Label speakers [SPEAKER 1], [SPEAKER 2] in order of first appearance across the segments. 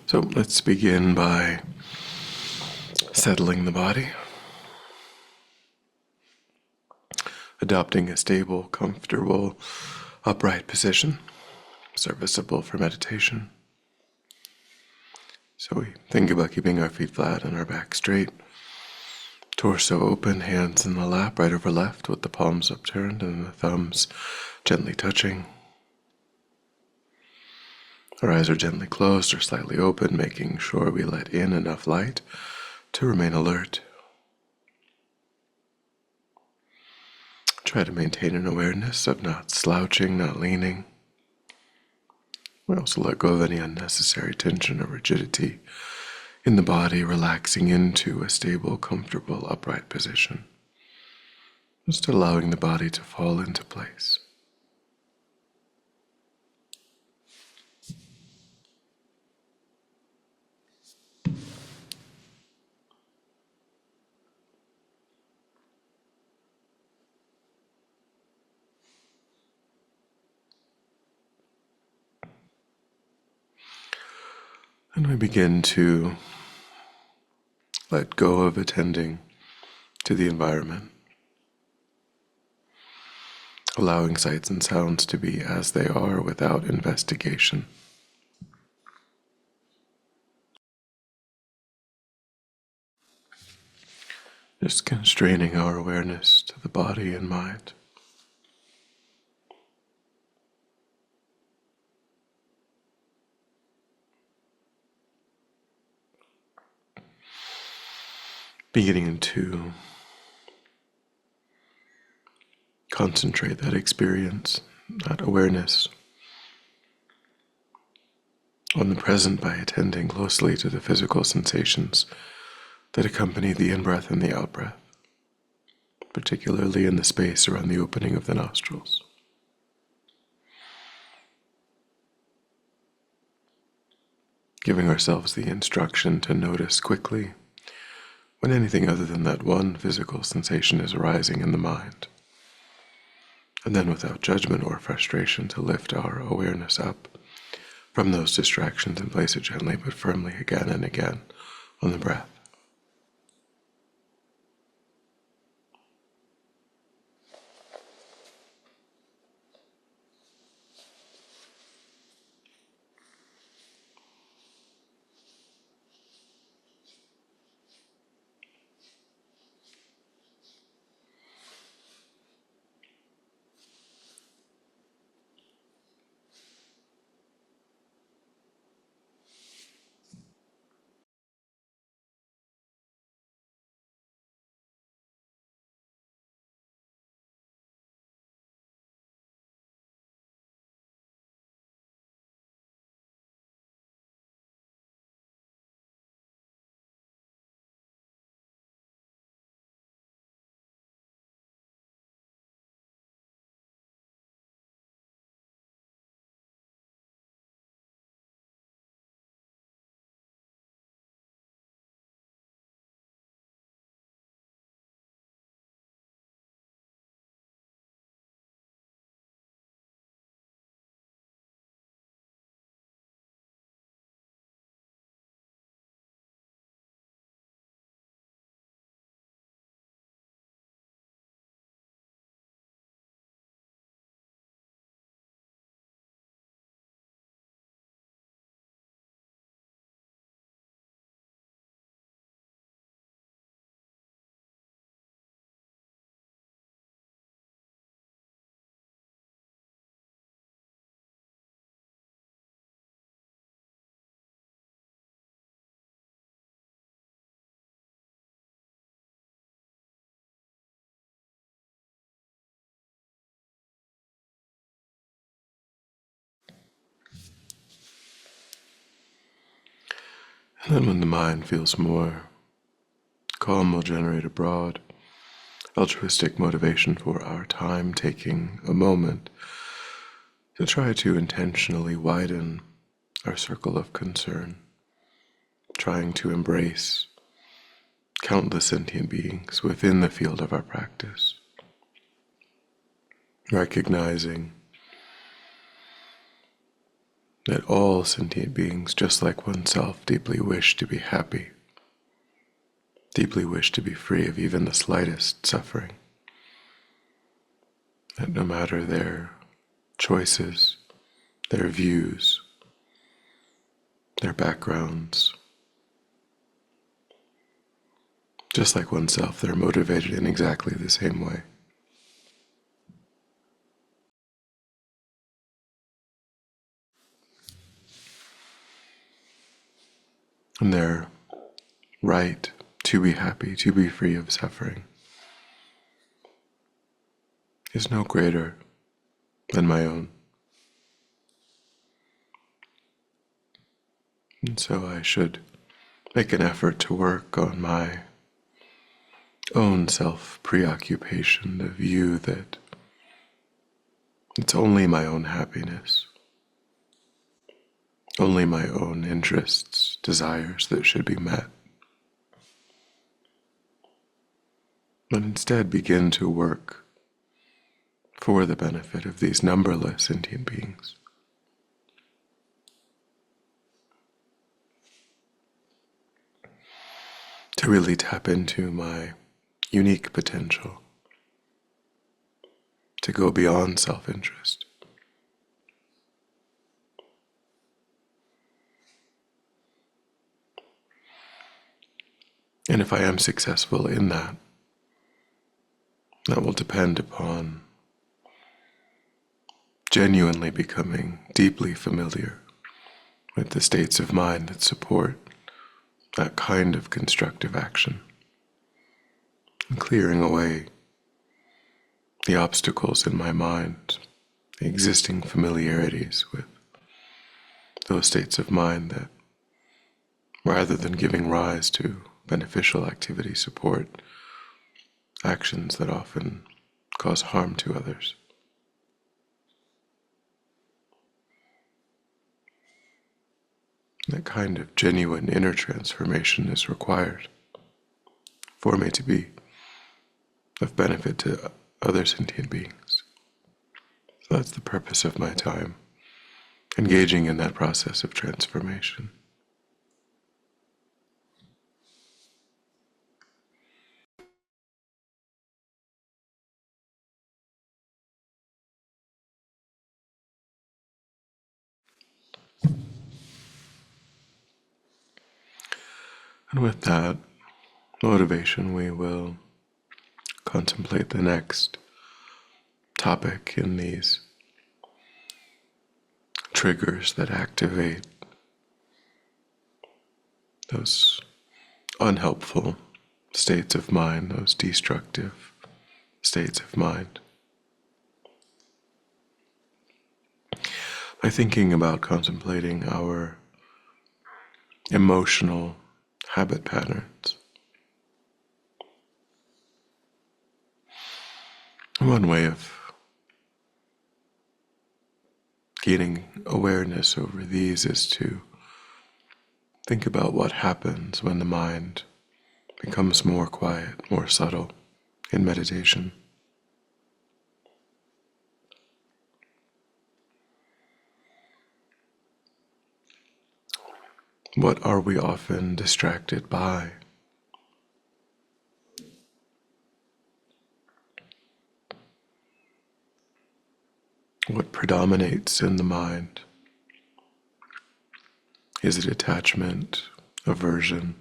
[SPEAKER 1] So let's begin by settling the body, adopting a stable, comfortable, upright position, serviceable for meditation. So we think about keeping our feet flat and our back straight, torso open, hands in the lap, right over left with the palms upturned and the thumbs gently touching. Our eyes are gently closed or slightly open, making sure we let in enough light to remain alert. Try to maintain an awareness of not slouching, not leaning. We also let go of any unnecessary tension or rigidity in the body, relaxing into a stable, comfortable, upright position. Just allowing the body to fall into place. And we begin to let go of attending to the environment, allowing sights and sounds to be as they are without investigation. Just constraining our awareness to the body and mind. Beginning to concentrate that experience, that awareness, on the present by attending closely to the physical sensations that accompany the in-breath and the out-breath, particularly in the space around the opening of the nostrils. Giving ourselves the instruction to notice quickly when anything other than that one physical sensation is arising in the mind, and then without judgment or frustration to lift our awareness up from those distractions and place it gently but firmly again and again on the breath. And then when the mind feels more calm, we'll generate a broad, altruistic motivation for our time, taking a moment to try to intentionally widen our circle of concern, trying to embrace countless sentient beings within the field of our practice, recognizing that all sentient beings, just like oneself, deeply wish to be happy, deeply wish to be free of even the slightest suffering, that no matter their choices, their views, their backgrounds, just like oneself, they're motivated in exactly the same way. And their right to be happy, to be free of suffering, is no greater than my own. And so I should make an effort to work on my own self-preoccupation, the view that it's only my own happiness, only my own interests, desires that should be met, but instead begin to work for the benefit of these numberless sentient beings. To really tap into my unique potential, to go beyond self-interest. And if I am successful in that, that will depend upon genuinely becoming deeply familiar with the states of mind that support that kind of constructive action, and clearing away the obstacles in my mind, the existing familiarities with those states of mind that, rather than giving rise to beneficial activity, support actions that often cause harm to others. That kind of genuine inner transformation is required for me to be of benefit to other sentient beings. So that's the purpose of my time, engaging in that process of transformation. And with that motivation, we will contemplate the next topic in these triggers that activate those unhelpful states of mind, those destructive states of mind. By thinking about contemplating our emotional habit patterns, one way of gaining awareness over these is to think about what happens when the mind becomes more quiet, more subtle in meditation. What are we often distracted by? What predominates in the mind? Is it attachment, aversion?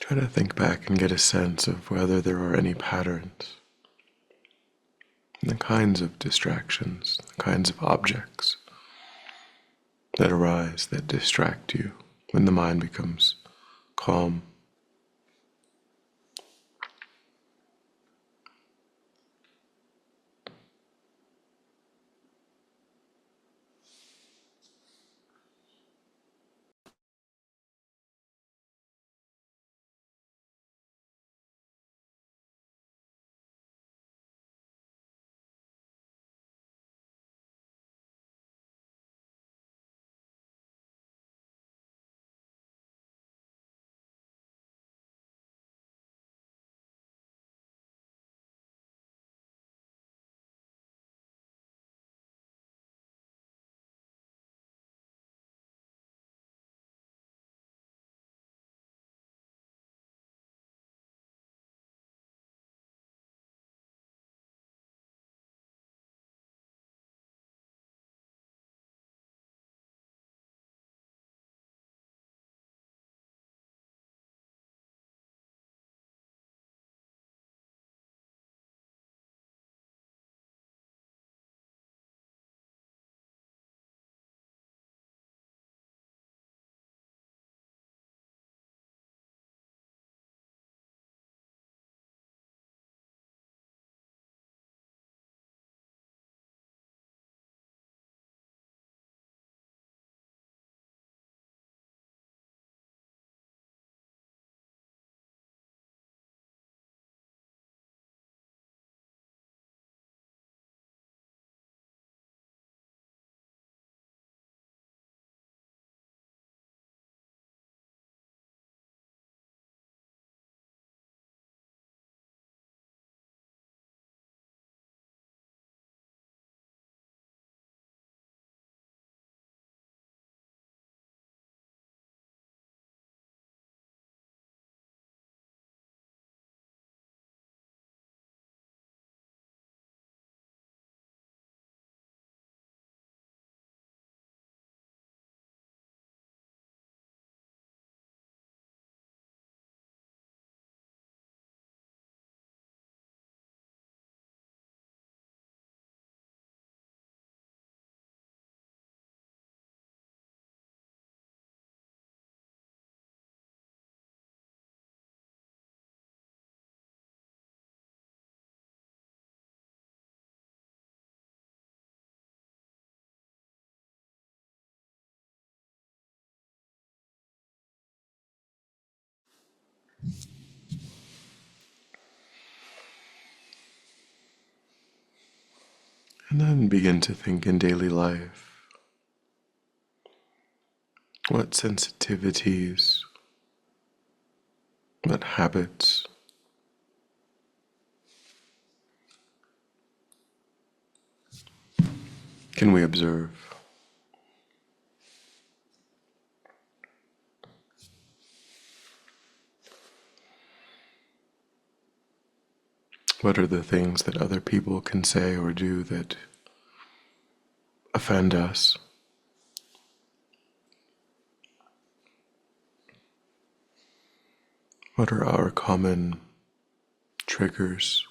[SPEAKER 1] Try to think back and get a sense of whether there are any patterns in the kinds of distractions, the kinds of objects that arise that distract you when the mind becomes calm. And then begin to think in daily life, what sensitivities, what habits can we observe? What are the things that other people can say or do that offend us? What are our common triggers?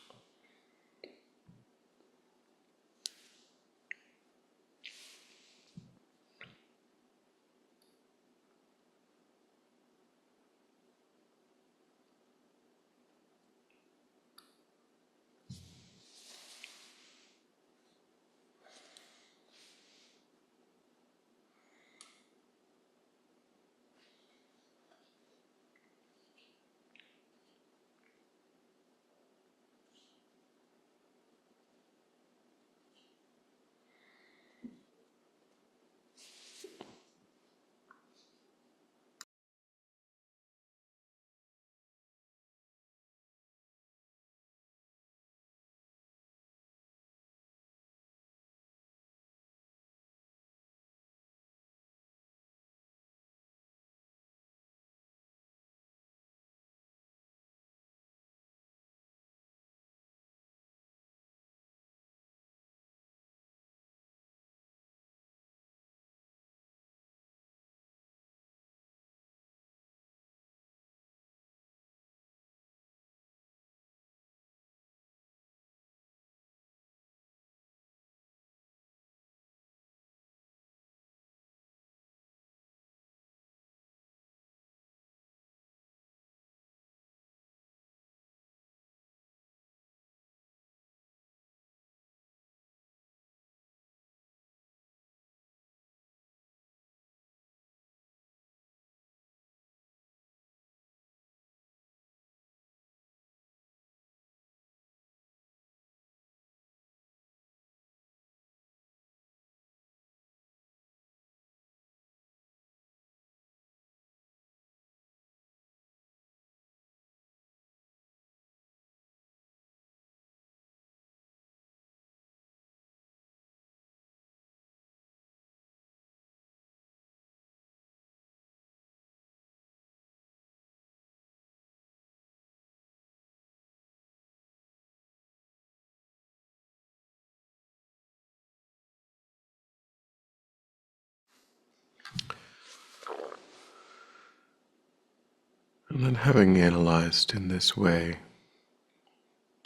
[SPEAKER 1] And then, having analyzed in this way,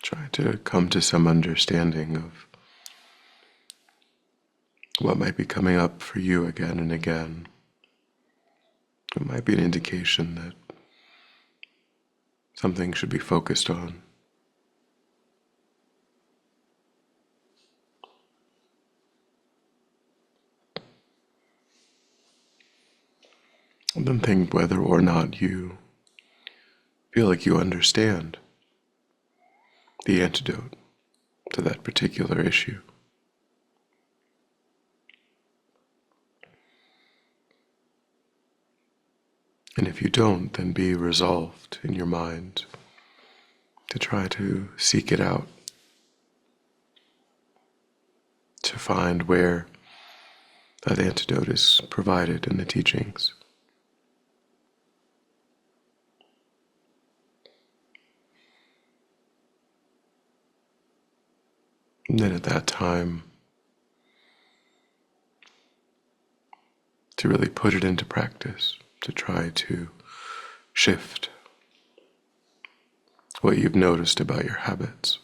[SPEAKER 1] try to come to some understanding of what might be coming up for you again and again. It might be an indication that something should be focused on. And then think whether or not you feel like you understand the antidote to that particular issue. And if you don't, then be resolved in your mind to try to seek it out, to find where that antidote is provided in the teachings. And then at that time, to really put it into practice, to try to shift what you've noticed about your habits.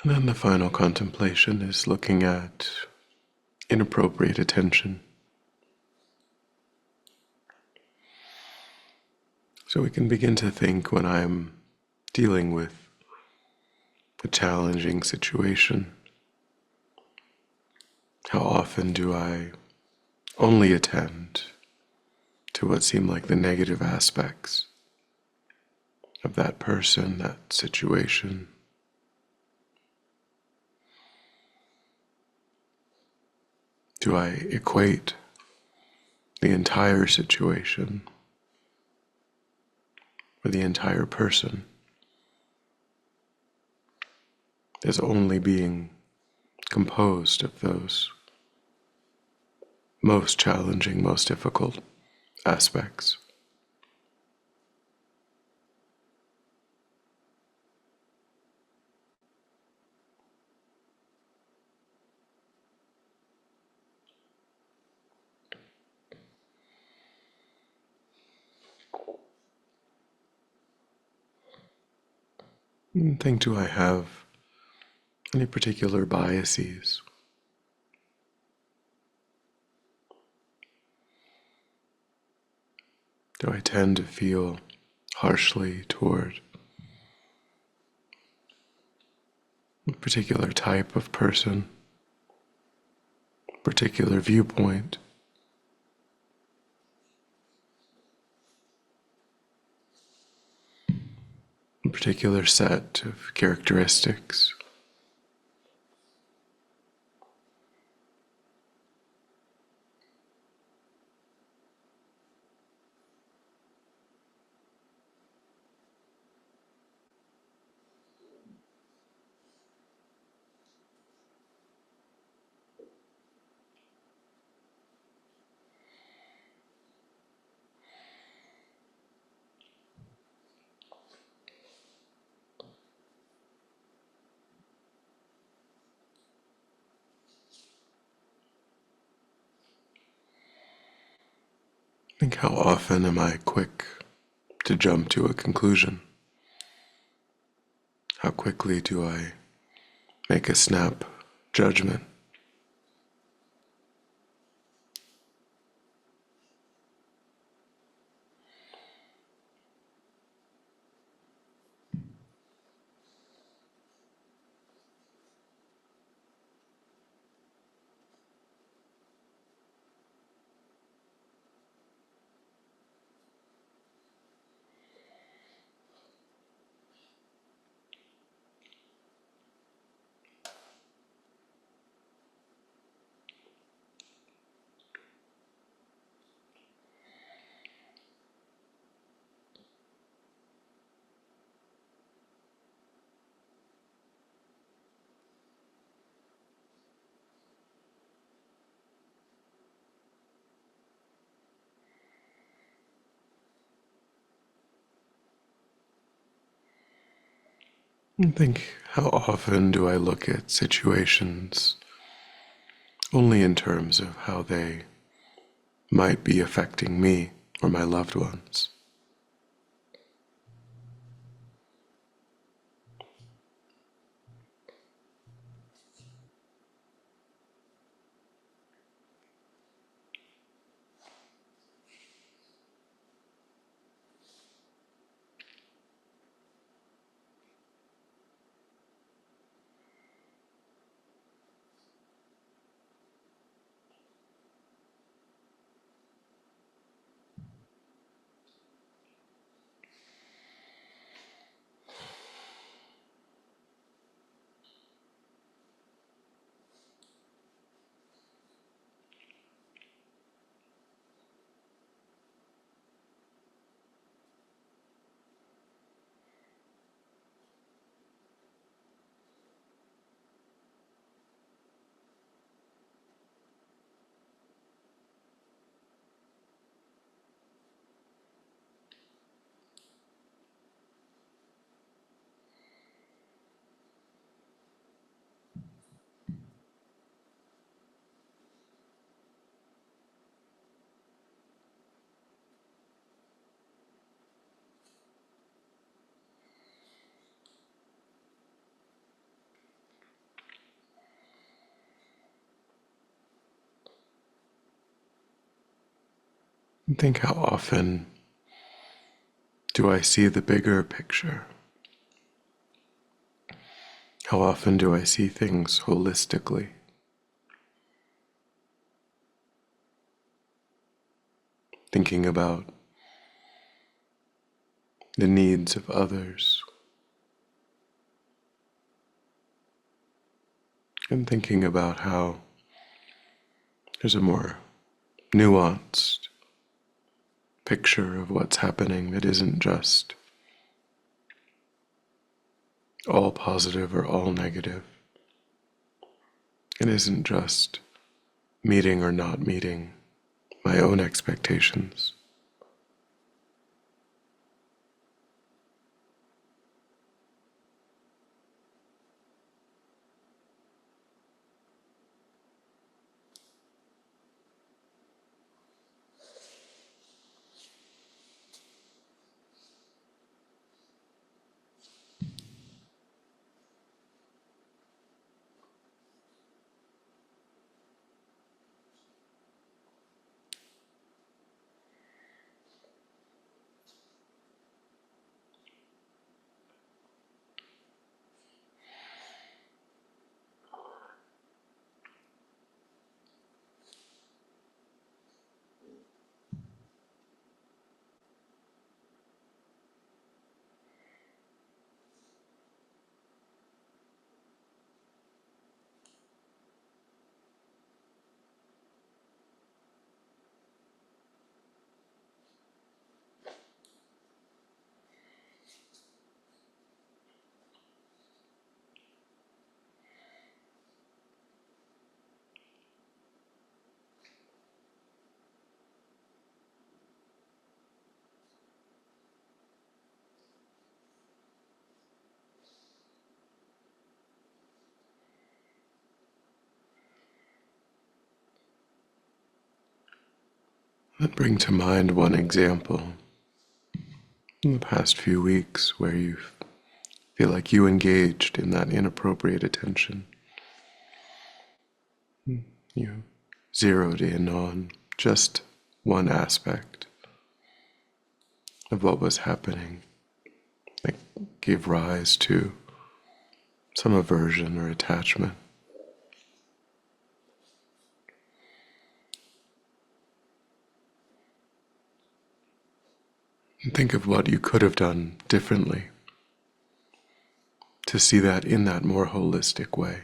[SPEAKER 1] And then the final contemplation is looking at inappropriate attention. So we can begin to think when I'm dealing with a challenging situation, how often do I only attend to what seem like the negative aspects of that person, that situation? Do I equate the entire situation or the entire person as only being composed of those most challenging, most difficult aspects? And think, do I have any particular biases? Do I tend to feel harshly toward a particular type of person, particular viewpoint, a particular set of characteristics? Think, how often am I quick to jump to a conclusion? How quickly do I make a snap judgment? And think, how often do I look at situations only in terms of how they might be affecting me or my loved ones? And think, how often do I see the bigger picture? How often do I see things holistically? Thinking about the needs of others, and thinking about how there's a more nuanced picture of what's happening that isn't just all positive or all negative. It isn't just meeting or not meeting my own expectations. But bring to mind one example in the past few weeks where you feel like you engaged in that inappropriate attention. You zeroed in on just one aspect of what was happening that gave rise to some aversion or attachment. And think of what you could have done differently to see that in that more holistic way.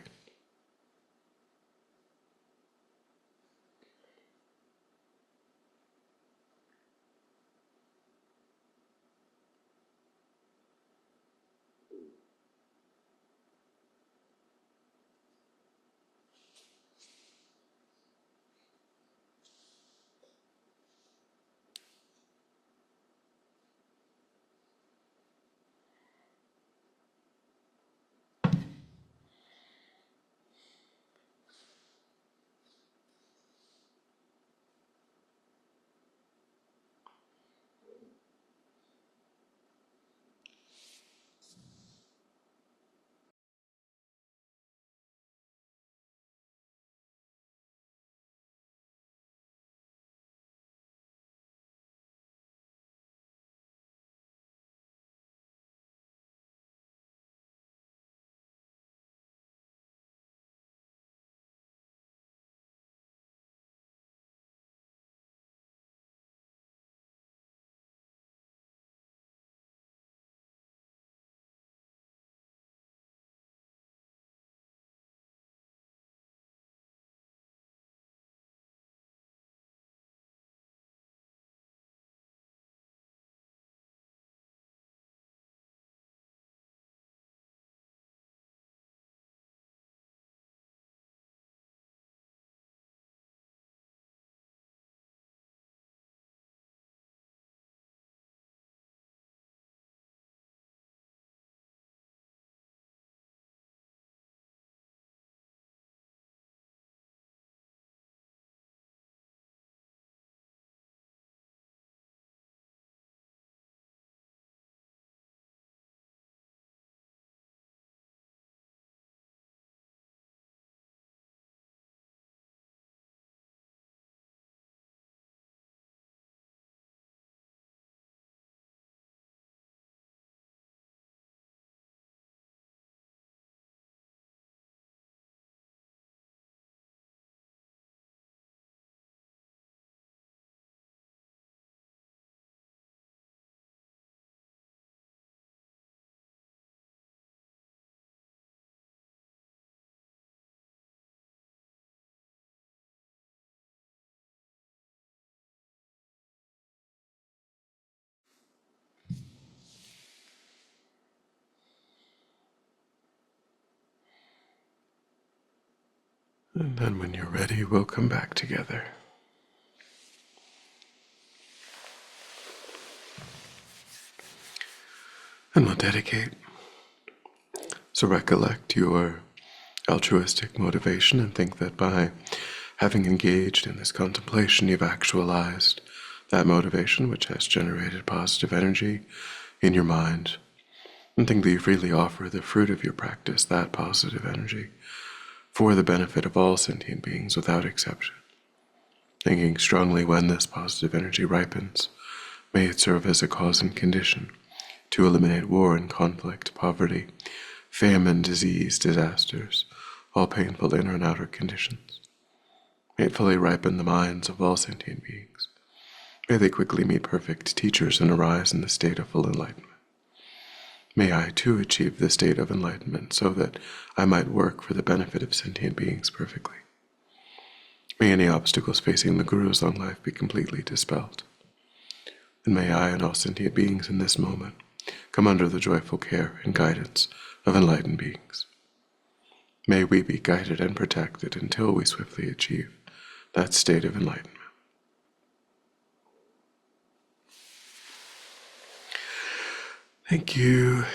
[SPEAKER 1] And then when you're ready, we'll come back together. And we'll dedicate. So recollect your altruistic motivation and think that by having engaged in this contemplation, you've actualized that motivation which has generated positive energy in your mind. And think that you freely offer the fruit of your practice, that positive energy, for the benefit of all sentient beings without exception. Thinking strongly when this positive energy ripens, may it serve as a cause and condition to eliminate war and conflict, poverty, famine, disease, disasters, all painful inner and outer conditions. May it fully ripen the minds of all sentient beings. May they quickly meet perfect teachers and arise in the state of full enlightenment. May I too achieve the state of enlightenment so that I might work for the benefit of sentient beings perfectly. May any obstacles facing the Guru's long life be completely dispelled. And may I and all sentient beings in this moment come under the joyful care and guidance of enlightened beings. May we be guided and protected until we swiftly achieve that state of enlightenment. Thank you.